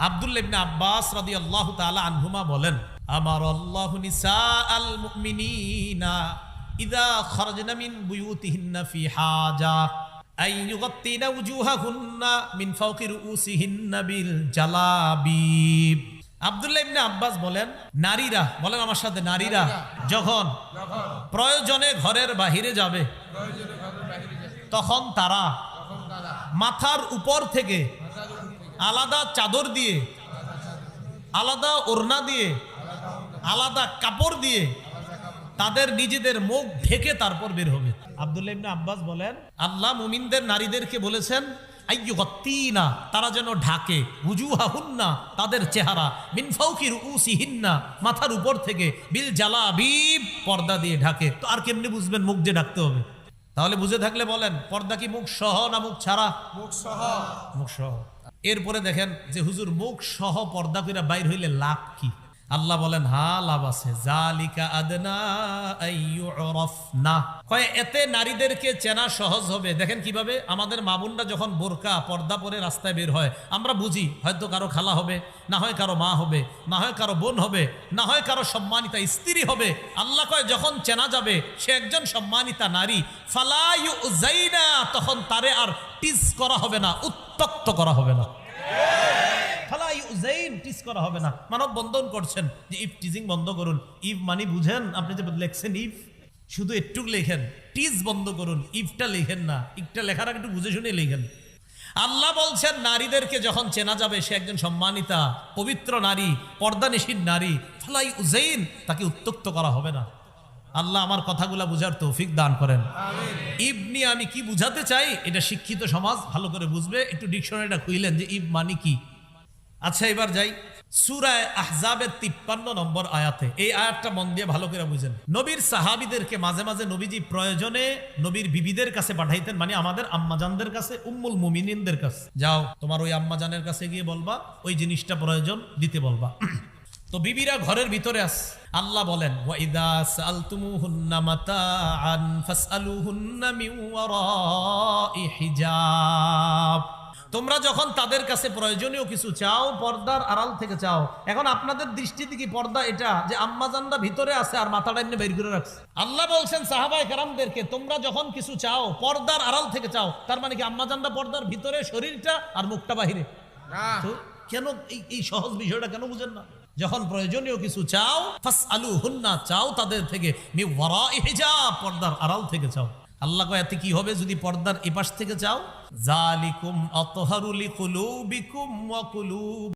আব্দুল্লাহ ইবনে আব্বাস রাদিয়াল্লাহু তাআলা আনহুমা বলেন, আমারাল্লাহু নিসাআল মুমিনিনা ইযা খারাজনা মিন বুয়ুতিহিন্না ফি হাজা আই ইউগাত্তিনা উজুহাহুন্না মিন ফাওকি রুউসিহিন্না বিল জালাবিব। আব্দুল্লাহ ইবনে আব্বাস বলেন, নারীরা, বলেন আমার সাথে, নারীরা যখন প্রয়োজনে ঘরের বাহিরে যাবে তখন তারা মাথার উপর থেকে আলাদা চাদর দিয়ে, আলাদা ওড়না দিয়ে, আলাদা কাপড় দিয়ে তাদের নিজেদের মুখ ঢেকে তারপর বের হবে। আব্দুল্লাহ ইবনে আব্বাস বলেন, আল্লাহ মুমিনদের নারীদেরকে বলেছেন আইয়ুগাত্তিনা, তারা যেন ঢাকে, উজুহাহুন্না, তাদের চেহারা, মিন ফাওকি রুউসিহিন্না, মাথার উপর থেকে, বিল জালাবিব, পর্দা দিয়ে ঢাকে। তো আর কেমনে বুঝবেন মুখ যে ঢাকতে হবে? তাহলে বুঝে থাকলে বলেন, পর্দা কি মুখ সহ না মুখ ছাড়া? মুখ সহ। মুখ সহ। এরপরে দেখেন যে হুজুর মুখ সহ পর্দা কইরা বাইর হইলে লাভ কি? আল্লাহ বলেন, হ্যাঁ লাভ আছে। জালিকা আদনা আইয়ুরাফনা, কয় এতে নারীদেরকে চেনা সহজ হবে। দেখেন কিভাবে আমাদের মা বোনরা যখন বোরকা পর্দা পরে রাস্তায় বের হয়, আমরা বুঝি হয়তো কারো খালা হবে, না হয় কারো মা হবে, না হয় কারো বোন হবে, না হয় কারো সম্মানিতা স্ত্রী হবে। আল্লাহ কয় যখন চেনা যাবে সে একজন সম্মানিতা নারী, ফালা ইউযাইনা, তখন তারে আর টিজ করা হবে না, উত্তক্ত করা হবে না। করা হবে না। মানব বন্ধন করছেন যে ইফ টিজিং বন্ধ করুন। ইফ মানে বুঝেন, আপনি যে লেখছেন ইফ, শুধু একটু লেখেন, টিজ বন্ধ করুন, ইফটা লেখেন না। ইফটা লেখার আগে একটু বুঝে শুনে লেখেন। আল্লাহ বলছেন নারীদেরকে যখন চেনা যাবে সে একজন সম্মানিতা পবিত্র নারী, পর্দানিশীন নারী, ফালাই উজাইন, তাকে উত্তক্ত করা হবে না। আল্লাহ আমার কথাগুলা বুঝার তৌফিক দান করেন। ইব নিয়ে আমি কি বুঝাতে চাই এটা শিক্ষিত সমাজ ভালো করে বুঝবে। একটু ডিকশনারিটা খুইলেন যে ইব মানে কি। আচ্ছা এবার যাই সূরা আহজাবের 53 নম্বর আয়াতে। এই আয়াতটা মন দিয়ে ভালো করে বুঝেন। নবীর সাহাবীদেরকে মাঝে মাঝে নবীজি প্রয়োজনে নবীর বিবিদের কাছে পাঠাইতেন, মানে আমাদের আম্মাজানদের কাছে, উম্মুল মুমিনিনদের কাছে। যাও তোমার ওই আম্মাজানের কাছে গিয়ে বলবা ওই জিনিসটা প্রয়োজন দিতে বলবা। তো বিবিরা ঘরের ভিতরে আছে। আল্লাহ বলেন, ওয়া ইযা সাআলতুমুহুন্না মাতাআন ফাসআলুহুন্না মিন ওয়ারাই হিজাব। তোমরা যখন তাদের কাছে প্রয়োজনীয় কিছু চাও পর্দার আড়াল থেকে চাও। এখন আপনাদের দৃষ্টিতে কি পর্দা এটা যে আম্মাজানরা ভিতরে আছে আর মাথাটা এমনি বের করে রাখছে? আল্লাহ বলছেন সাহাবায়ে কেরামদেরকে, তোমরা যখন কিছু চাও পর্দার আড়াল থেকে চাও। তার মানে কি আম্মাজানরা পর্দার ভিতরে, শরীরটা আর মুখটা বাহিরে? তো কেন এই সহজ বিষয়টা কেন বুঝেন না? যখন প্রয়োজনীয় কিছু চাও ফাসআলুহুন্না, চাও তাদের থেকে, মিন ওয়ারাই হিজাব, পর্দার আড়াল থেকে চাও। আল্লাহ কয় এতে কি হবে যদি পর্দার এপাশ থেকে চাও? জালিকুম আতহারু লিকুলুবিকুম ওয়া কুলুব